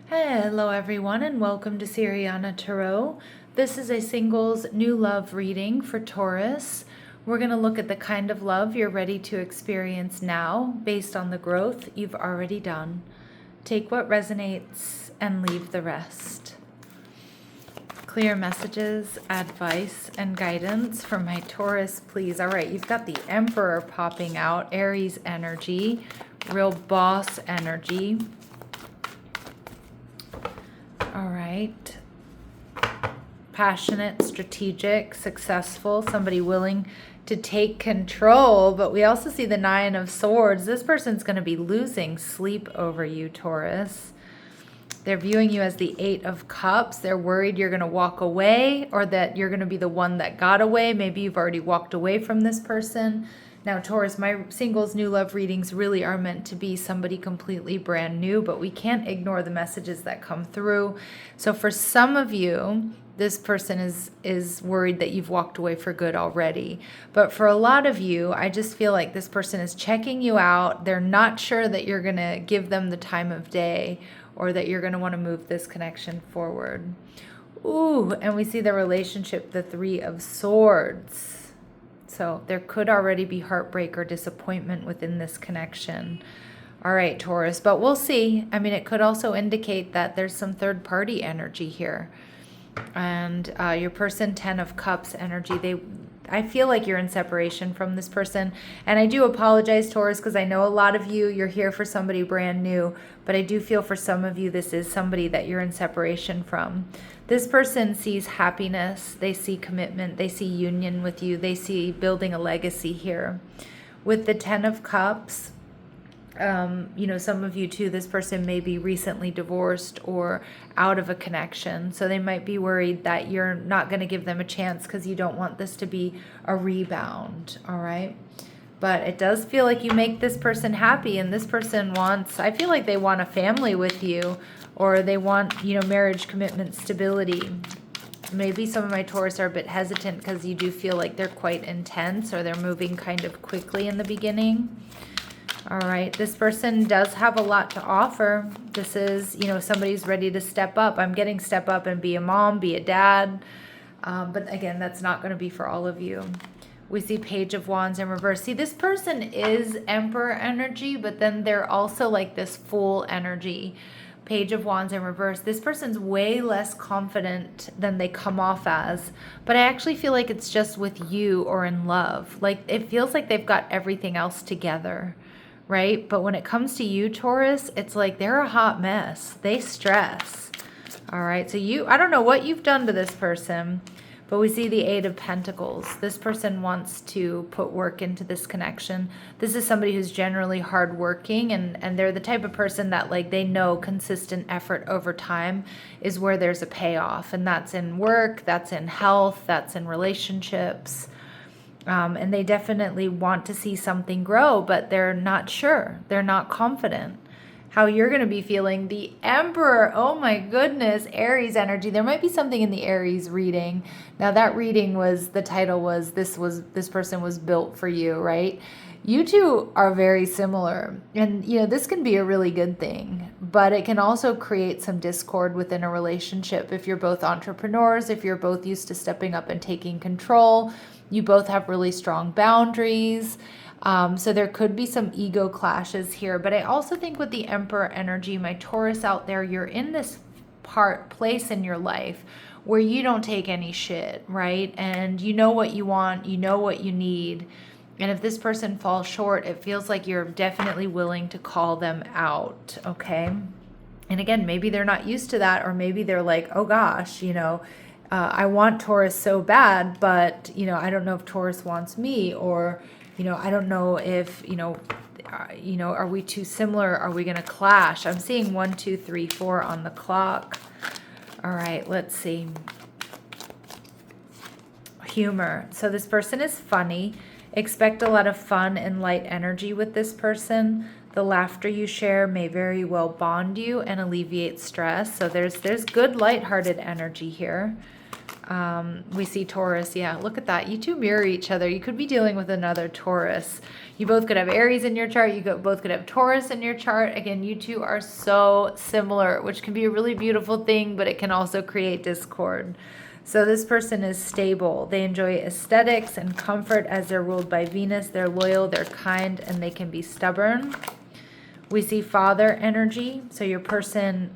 Hello everyone and welcome to Siriana Tarot. This is a singles new love reading for Taurus. We're going to look at the kind of love you're ready to experience now based on the growth you've already done. Take what resonates and leave the rest. Clear messages, advice, and guidance for my Taurus, please. All right, you've got the Emperor popping out, Aries energy, real boss energy. All right. Passionate, strategic, successful, somebody willing to take control. But we also see the Nine of Swords. This person's going to be losing sleep over you, Taurus. They're viewing you as the Eight of Cups. They're worried you're going to walk away or that you're going to be the one that got away. Maybe you've already walked away from this person. Now, Taurus, my singles new love readings really are meant to be somebody completely brand new, but we can't ignore the messages that come through. So for some of you, this person is worried that you've walked away for good already. But for a lot of you, I just feel like this person is checking you out. They're not sure that you're going to give them the time of day or that you're going to want to move this connection forward. Ooh, and we see the relationship, the Three of Swords. So there could already be heartbreak or disappointment within this connection. All right, Taurus, but we'll see. I mean, it could also indicate that there's some third party energy here. And your person, Ten of Cups energy, I feel like you're in separation from this person. And I do apologize, Taurus, because I know a lot of you're here for somebody brand new, but I do feel for some of you this is somebody that you're in separation from. This person sees happiness, they see commitment, they see union with you, they see building a legacy here. With the Ten of Cups, some of you too, this person may be recently divorced or out of a connection. So they might be worried that you're not going to give them a chance because you don't want this to be a rebound. All right. But it does feel like you make this person happy, and this person I feel like they want a family with you, or they want, marriage, commitment, stability. Maybe some of my Taurus are a bit hesitant because you do feel like they're quite intense or they're moving kind of quickly in the beginning. All right, this person does have a lot to offer. This is, somebody's ready to step up. I'm getting step up and be a mom, be a dad. But again, that's not going to be for all of you. We see Page of Wands in reverse. See, this person is Emperor energy, but then they're also like this Fool energy. Page of Wands in reverse. This person's way less confident than they come off as, but I actually feel like it's just with you or in love. Like it feels like they've got everything else together, right? But when it comes to you, Taurus, it's like they're a hot mess. They stress. All right. So I don't know what you've done to this person, but we see the Eight of Pentacles. This person wants to put work into this connection. This is somebody who's generally hardworking, and they're the type of person that they know consistent effort over time is where there's a payoff. And that's in work, that's in health, that's in relationships. And they definitely want to see something grow, but they're not sure. They're not confident. How you're going to be feeling. The Emperor, oh my goodness, Aries energy. There might be something in the Aries reading. Now that reading the title was this person was built for you, right? You two are very similar, and this can be a really good thing, but it can also create some discord within a relationship. If you're both entrepreneurs, if you're both used to stepping up and taking control, you both have really strong boundaries. So there could be some ego clashes here, but I also think with the Emperor energy, my Taurus out there, you're in this place in your life where you don't take any shit, right? And you know what you want, you know what you need. And if this person falls short, it feels like you're definitely willing to call them out, okay? And again, maybe they're not used to that, or maybe they're like, oh gosh, I want Taurus so bad, but, I don't know if Taurus wants me, or, I don't know if, are we too similar? Are we going to clash? I'm seeing 1, 2, 3, 4 on the clock. All right, let's see. Humor. So this person is funny. Expect a lot of fun and light energy with this person. The laughter you share may very well bond you and alleviate stress. So there's good lighthearted energy here. We see Taurus. Yeah, look at that. You two mirror each other. You could be dealing with another Taurus. You both could have Aries in your chart. Both could have Taurus in your chart. Again, you two are so similar, which can be a really beautiful thing, but it can also create discord. So this person is stable. They enjoy aesthetics and comfort as they're ruled by Venus. They're loyal, they're kind, and they can be stubborn. We see father energy. So your person,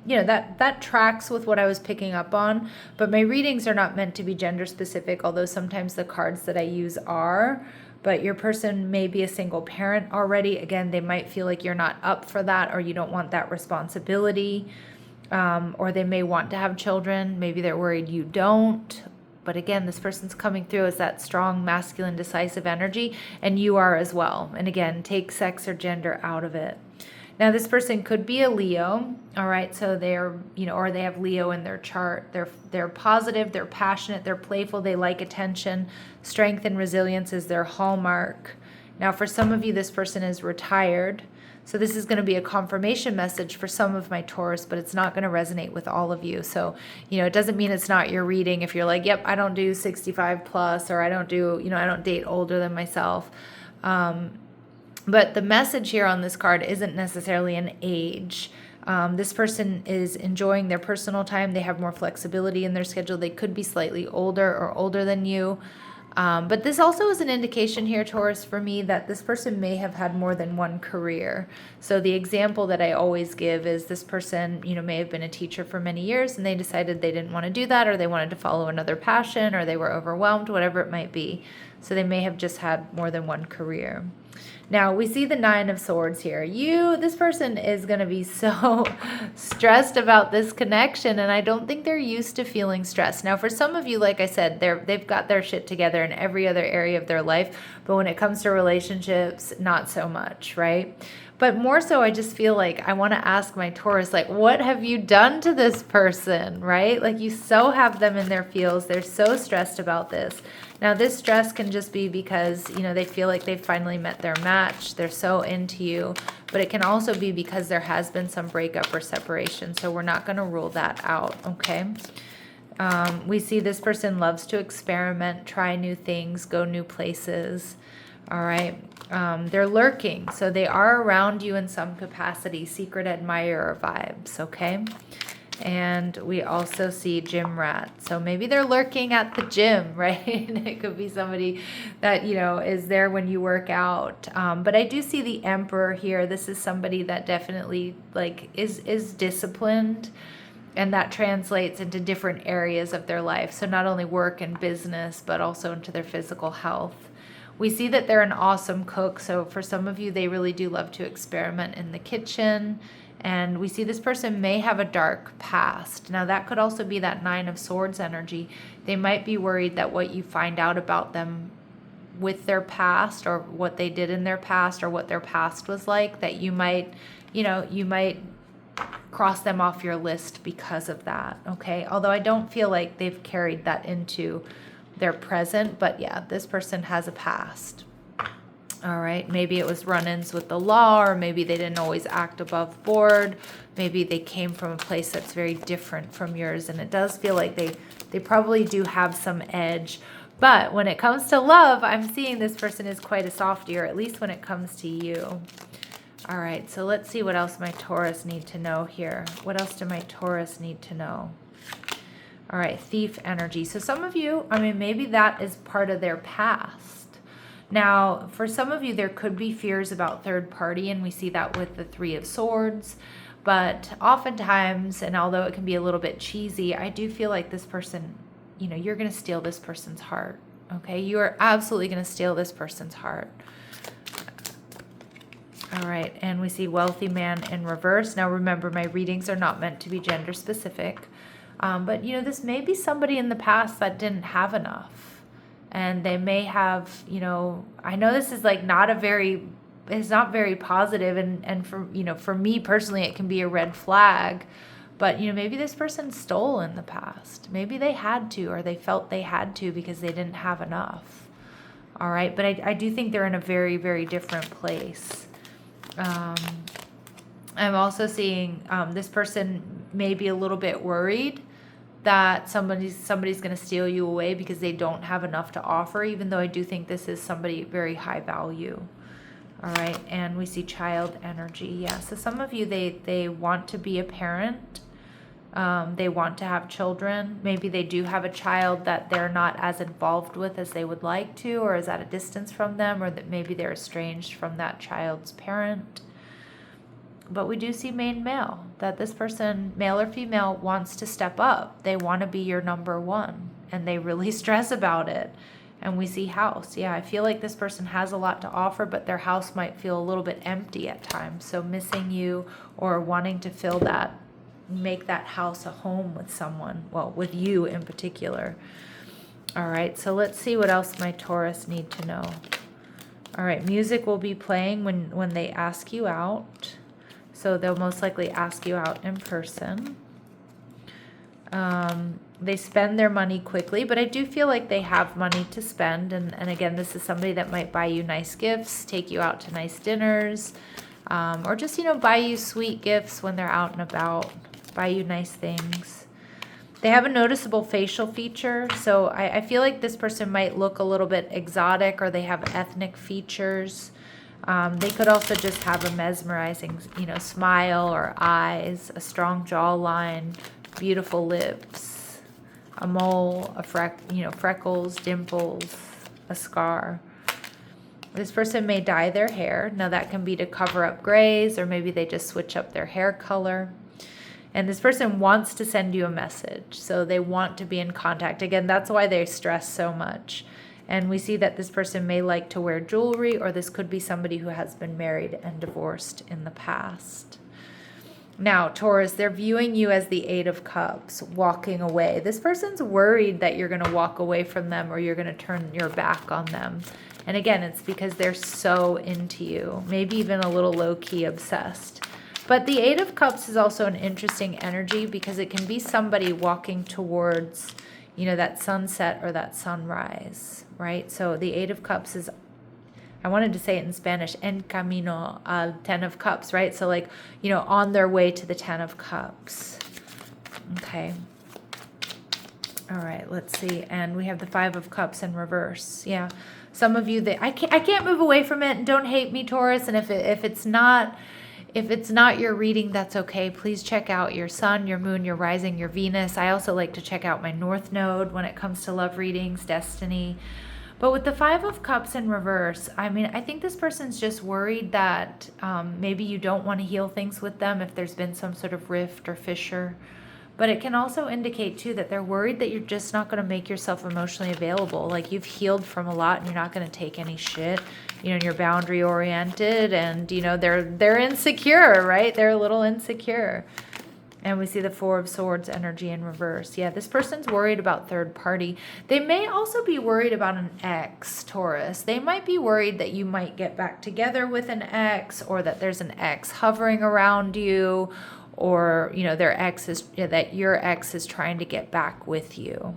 that tracks with what I was picking up on. But my readings are not meant to be gender specific, although sometimes the cards that I use are. But your person may be a single parent already. Again, they might feel like you're not up for that, or you don't want that responsibility. Or they may want to have children. Maybe they're worried you don't. But again, this person's coming through as that strong, masculine, decisive energy, and you are as well. And again, take sex or gender out of it. Now, this person could be a Leo, all right? So they're, or they have Leo in their chart. They're positive, they're passionate, they're playful, they like attention. Strength and resilience is their hallmark. Now, for some of you, this person is retired. So this is going to be a confirmation message for some of my Taurus, but it's not going to resonate with all of you. So, it doesn't mean it's not your reading if you're like, yep, I don't do 65 plus, or I don't date older than myself. But the message here on this card isn't necessarily an age. This person is enjoying their personal time. They have more flexibility in their schedule. They could be slightly older or older than you. But this also is an indication here, Taurus, for me that this person may have had more than one career. So the example that I always give is this person, may have been a teacher for many years and they decided they didn't want to do that, or they wanted to follow another passion, or they were overwhelmed, whatever it might be. So they may have just had more than one career. Now, we see the 9 of Swords here. This person is going to be so stressed about this connection, and I don't think they're used to feeling stressed. Now, for some of you, like I said, they've got their shit together in every other area of their life, but when it comes to relationships, not so much, right? But more so, I just feel like I want to ask my Taurus, like, what have you done to this person, right? Like, you so have them in their feels. They're so stressed about this. Now, this stress can just be because, they feel like they've finally met their match. They're so into you. But it can also be because there has been some breakup or separation. So we're not going to rule that out, okay? We see this person loves to experiment, try new things, go new places. All right. They're lurking. So they are around you in some capacity, secret admirer vibes, okay? And we also see gym rat. So maybe they're lurking at the gym, right? It could be somebody that, is there when you work out. But I do see the Emperor here. This is somebody that definitely is disciplined, and that translates into different areas of their life. So not only work and business, but also into their physical health. We see that they're an awesome cook. So for some of you, they really do love to experiment in the kitchen. And we see this person may have a dark past. Now, that could also be that 9 of Swords energy. They might be worried that what you find out about them with their past, or what they did in their past, or what their past was like, that you might cross them off your list because of that, okay? Although I don't feel like they've carried that into their present, but yeah, this person has a past. All right, maybe it was run-ins with the law, or maybe they didn't always act above board. Maybe they came from a place that's very different from yours, and it does feel like they probably do have some edge. But when it comes to love, I'm seeing this person is quite a softie, or at least when it comes to you. All right, so let's see what else my Taurus need to know here. What else do my Taurus need to know? All right, thief energy. So some of you, maybe that is part of their past. Now, for some of you, there could be fears about third party, and we see that with the 3 of Swords. But oftentimes, and although it can be a little bit cheesy, I do feel like this person, you're going to steal this person's heart, okay? You are absolutely going to steal this person's heart. All right, and we see wealthy man in reverse. Now, remember, my readings are not meant to be gender specific. But, this may be somebody in the past that didn't have enough. And they may have, I know this is it's not very positive. And for me personally, it can be a red flag. But, maybe this person stole in the past. Maybe they had to, or they felt they had to because they didn't have enough. All right. But I do think they're in a very, very different place. I'm also seeing this person may be a little bit worried that somebody's going to steal you away because they don't have enough to offer, even though I do think this is somebody very high value. All right, and we see child energy. Yeah, so some of you, they want to be a parent. They want to have children. Maybe they do have a child that they're not as involved with as they would like to, or is at a distance from them, or that maybe they're estranged from that child's parent. But we do see main male, that this person, male or female, wants to step up. They want to be your number one, and they really stress about it. And we see house. Yeah, I feel like this person has a lot to offer, but their house might feel a little bit empty at times. So missing you or wanting to fill that, make that house a home with someone, well, with you in particular. All right, so let's see what else my Taurus need to know. All right, music will be playing when they ask you out. So they'll most likely ask you out in person. They spend their money quickly, but I do feel like they have money to spend. And again, this is somebody that might buy you nice gifts, take you out to nice dinners, or just, buy you sweet gifts when they're out and about, buy you nice things. They have a noticeable facial feature. So I feel like this person might look a little bit exotic, or they have ethnic features. They could also just have a mesmerizing, smile or eyes, a strong jawline, beautiful lips, a mole, freckles, dimples, a scar. This person may dye their hair. Now that can be to cover up grays, or maybe they just switch up their hair color. And this person wants to send you a message. So they want to be in contact. Again, that's why they stress so much. And we see that this person may like to wear jewelry, or this could be somebody who has been married and divorced in the past. Now, Taurus, they're viewing you as the Eight of Cups, walking away. This person's worried that you're going to walk away from them, or you're going to turn your back on them. And again, it's because they're so into you, maybe even a little low-key obsessed. But the Eight of Cups is also an interesting energy, because it can be somebody walking towards, that sunset or that sunrise, right? So the Eight of Cups is, I wanted to say it in Spanish, en camino al Ten of Cups, right? So like, on their way to the Ten of Cups. Okay. All right, let's see. And we have the Five of Cups in reverse. Yeah. Some of you, I can't move away from it, and don't hate me, Taurus. And if it's not your reading, that's okay. Please check out your sun, your moon, your rising, your Venus. I also like to check out my North Node when it comes to love readings, destiny. But with the Five of Cups in reverse, I think this person's just worried that maybe you don't want to heal things with them if there's been some sort of rift or fissure. But it can also indicate, too, that they're worried that you're just not going to make yourself emotionally available. Like, you've healed from a lot, and you're not going to take any shit. You're boundary oriented, and, they're insecure, right? They're a little insecure. And we see the Four of Swords energy in reverse. Yeah, this person's worried about third party. They may also be worried about an ex, Taurus. They might be worried that you might get back together with an ex, or that there's an ex hovering around you, or, that your ex is trying to get back with you.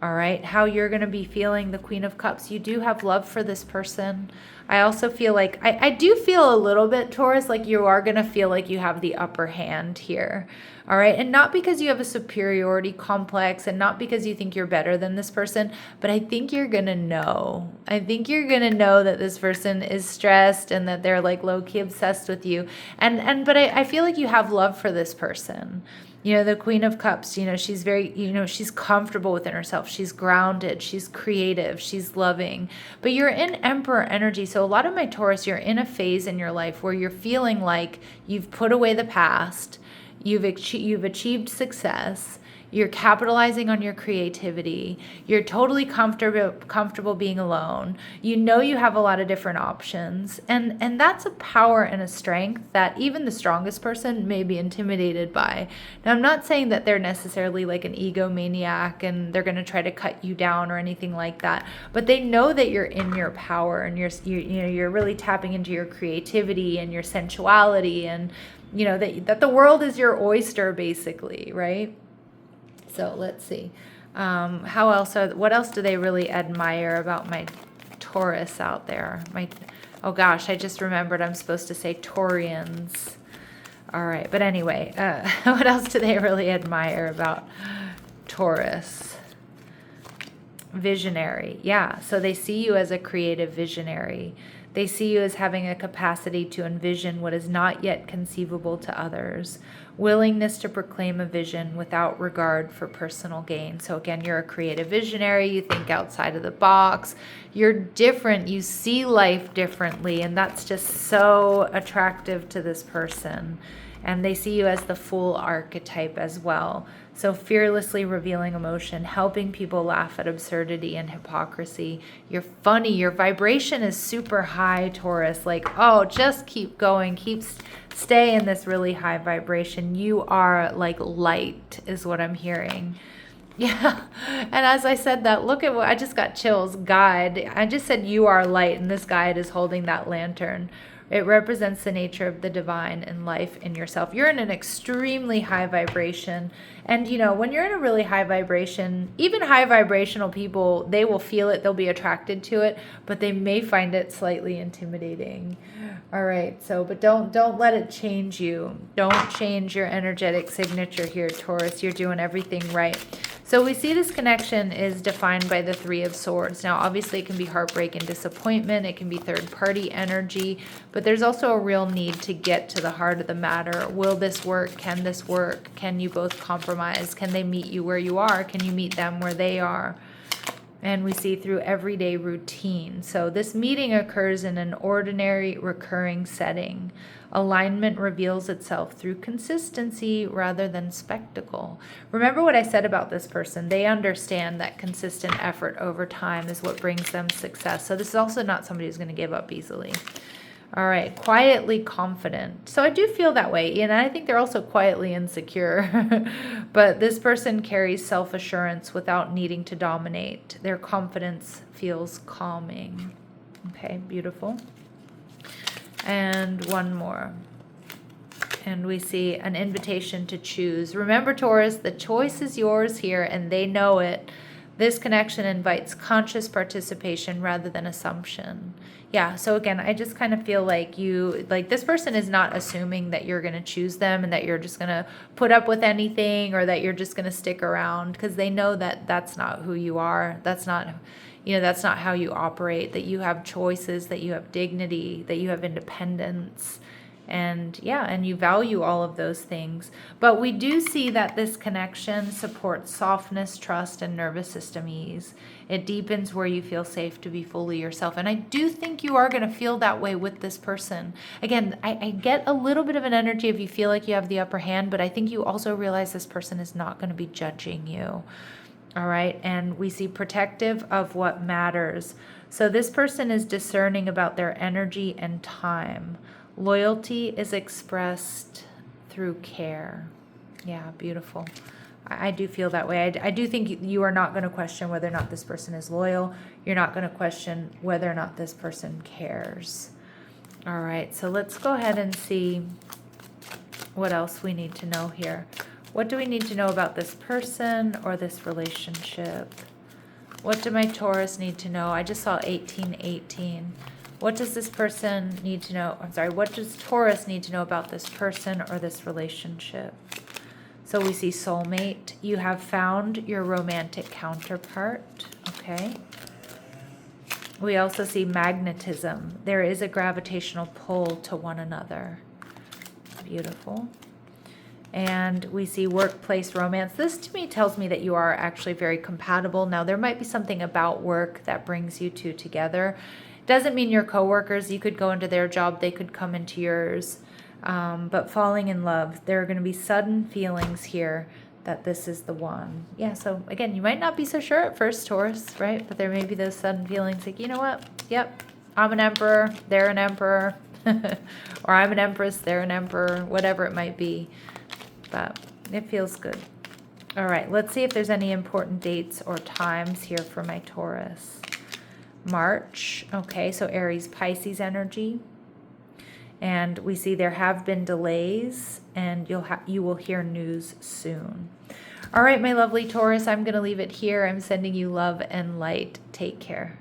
All right, how you're going to be feeling, the Queen of Cups. You do have love for this person. I also feel like, I do feel a little bit, Taurus, like you are going to feel like you have the upper hand here. All right, and not because you have a superiority complex, and not because you think you're better than this person, but I think you're going to know. I think you're going to know that this person is stressed, and that they're like low-key obsessed with you. But I feel like you have love for this person. The Queen of Cups, she's very, she's comfortable within herself. She's grounded. She's creative. She's loving. But you're in Emperor energy. So a lot of my Taurus, you're in a phase in your life where you're feeling like you've put away the past. You've achieved success. You're capitalizing on your creativity. You're totally comfortable being alone. You have a lot of different options. And that's a power and a strength that even the strongest person may be intimidated by. Now, I'm not saying that they're necessarily like an egomaniac and they're going to try to cut you down or anything like that. But they know that you're in your power, and you're really tapping into your creativity and your sensuality, and that the world is your oyster, basically, right? So let's see. What else do they really admire about my Taurus out there? Oh gosh, I just remembered I'm supposed to say Taurians. All right, but anyway, what else do they really admire about Taurus. Visionary. Yeah, so they see you as a creative visionary. They see you as having a capacity to envision what is not yet conceivable to others. Willingness to proclaim a vision without regard for personal gain. So again, you're a creative visionary. You think outside of the box. You're different. You see life differently. And that's just so attractive to this person. And they see you as the Fool archetype as well. So fearlessly revealing emotion, helping people laugh at absurdity and hypocrisy. You're funny. Your vibration is super high, Taurus. Like, oh, just keep going. Stay in this really high vibration. You are like light is what I'm hearing. Yeah. And as I said that, look at what I just got chills. Guide. I just said you are light, and this guide is holding that lantern. It represents the nature of the divine in life in yourself. You're in an extremely high vibration. And, you know, when you're in a really high vibration, even high vibrational people, they will feel it. They'll be attracted to it, but they may find it slightly intimidating. All right. So, but don't let it change you. Don't change your energetic signature here, Taurus. You're doing everything right. So we see this connection is defined by the Three of Swords. Now, obviously, it can be heartbreak and disappointment. It can be third-party energy. But there's also a real need to get to the heart of the matter. Will this work? Can this work? Can you both compromise? Can they meet you where you are? Can you meet them where they are? And we see through everyday routine. So this meeting occurs in an ordinary, recurring setting. Alignment reveals itself through consistency rather than spectacle. Remember what I said about this person. They understand that consistent effort over time is what brings them success. So this is also not somebody who's going to give up easily. All right, quietly confident. So I do feel that way, and I think they're also quietly insecure. But this person carries self-assurance without needing to dominate. Their confidence feels calming. Okay, beautiful. And one more. And we see an invitation to choose. Remember, Taurus, the choice is yours here, and they know it. This connection invites conscious participation rather than assumption. Yeah, so again, I just kind of feel like this person is not assuming that you're going to choose them and that you're just going to put up with anything or that you're just going to stick around, because they know that that's not who you are. That's not how you operate, that you have choices, that you have dignity, that you have independence. And yeah, and you value all of those things. But we do see that this connection supports softness, trust, and nervous system ease. It deepens where you feel safe to be fully yourself. And I do think you are going to feel that way with this person. Again, I get a little bit of an energy if you feel like you have the upper hand, but I think you also realize this person is not going to be judging you. All right. And we see protective of what matters. So this person is discerning about their energy and time. Loyalty is expressed through care. Yeah, beautiful. I do feel that way. I do think you are not going to question whether or not this person is loyal. You're not going to question whether or not this person cares. All right, so let's go ahead and see what else we need to know here. What do we need to know about this person or this relationship? What do my Taurus need to know? I just saw 1818. What does this person need to know? I'm sorry, what does Taurus need to know about this person or this relationship? So we see soulmate. You have found your romantic counterpart. Okay. We also see magnetism. There is a gravitational pull to one another. Beautiful. And we see workplace romance. This to me tells me that you are actually very compatible. Now, there might be something about work that brings you two together. Doesn't mean you're coworkers. You could go into their job. They could come into yours. But falling in love, there are going to be sudden feelings here that this is the one. Yeah, so again, you might not be so sure at first, Taurus, right? But there may be those sudden feelings like, you know what? Yep, I'm an emperor. They're an emperor. Or I'm an empress. They're an emperor. Whatever it might be. But it feels good. All right, let's see if there's any important dates or times here for my Taurus. March, okay, so Aries, Pisces energy. And we see there have been delays, and you will hear news soon. All right, my lovely Taurus, I'm going to leave it here. I'm sending you love and light. Take care.